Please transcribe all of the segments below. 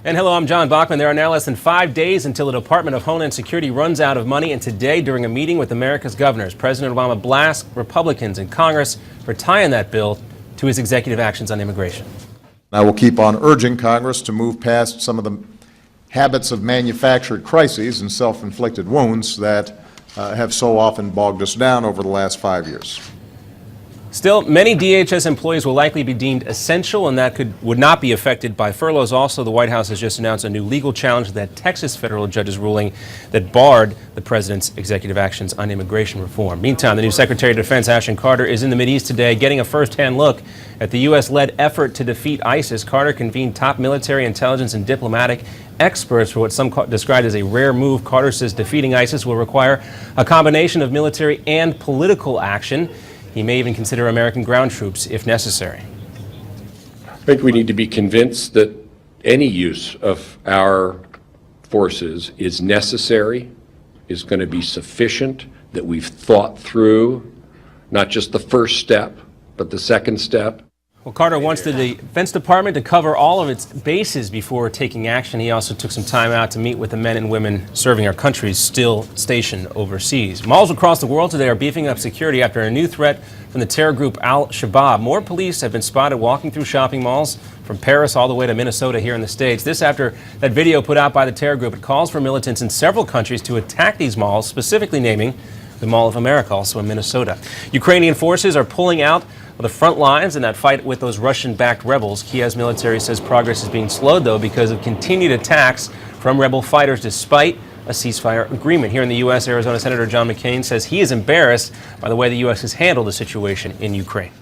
And hello, I'm John Bachman. There are now less than 5 days until the Department of Homeland Security runs out of money, and today, during a meeting with America's governors, President Obama blasts Republicans in Congress for tying that bill to his executive actions on immigration. I will keep on urging Congress to move past some of the habits of manufactured crises and self-inflicted wounds that have so often bogged us down over the last 5 years. Still, many DHS employees will likely be deemed essential, and that would not be affected by furloughs. Also, the White House has just announced a new legal challenge to that Texas federal judge's ruling that barred the president's executive actions on immigration reform. Meantime, the new Secretary of Defense, Ashton, is in the Mideast today, getting a first-hand look at the U.S.-led effort to defeat ISIS. Carter convened top military, intelligence, and diplomatic experts for what some described as a rare move. Carter says defeating ISIS will require a combination of military and political action. He may even consider American ground troops if necessary. I think we need to be convinced that any use of our forces is necessary, is going to be sufficient, that we've thought through not just the first step, but the second step. Well, Carter wants the Defense Department to cover all of its bases before taking action. He also took some time out to meet with the men and women serving our countries still stationed overseas. Malls across the world today are beefing up security after a new threat from the terror group Al-Shabaab. More police have been spotted walking through shopping malls from Paris all the way to Minnesota here in the States. This after that video put out by the terror group. It calls for militants in several countries to attack these malls, specifically naming the Mall of America, also in Minnesota. Ukrainian forces are pulling out the front lines in that fight with those Russian-backed rebels. Kiev's military says progress is being slowed, though, because of continued attacks from rebel fighters despite a ceasefire agreement. Here in the U.S., Arizona Senator John Bachman says he is embarrassed by the way the U.S. has handled the situation in Ukraine.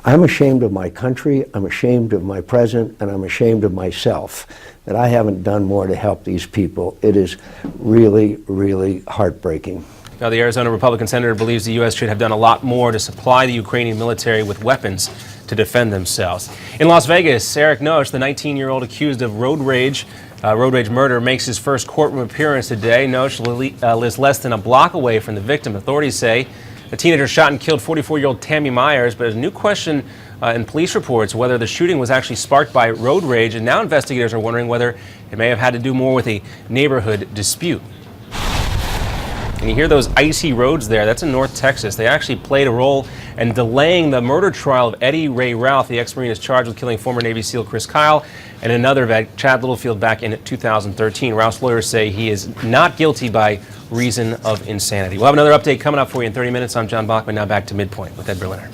I'm ashamed of my country, I'm ashamed of my president, and I'm ashamed of myself that I haven't done more to help these people. It is really, really heartbreaking. Now, the Arizona Republican senator believes the U.S. should have done a lot more to supply the Ukrainian military with weapons to defend themselves. In Las Vegas, Eric Noche, the 19-year-old accused of road rage murder, makes his first courtroom appearance today. Noche lives less than a block away from the victim. Authorities say the teenager shot and killed 44-year-old Tammy Myers, but there's a new question in police reports whether the shooting was actually sparked by road rage, and now investigators are wondering whether it may have had to do more with a neighborhood dispute. And you hear those icy roads there. That's in North Texas. They actually played a role in delaying the murder trial of Eddie Ray Ralph. The ex-Marine is charged with killing former Navy SEAL Chris Kyle and another vet, Chad Littlefield, back in 2013. Ralph's lawyers say he is not guilty by reason of insanity. We'll have another update coming up for you in 30 minutes. I'm John Bachman. Now back to Midpoint with Ed Berliner.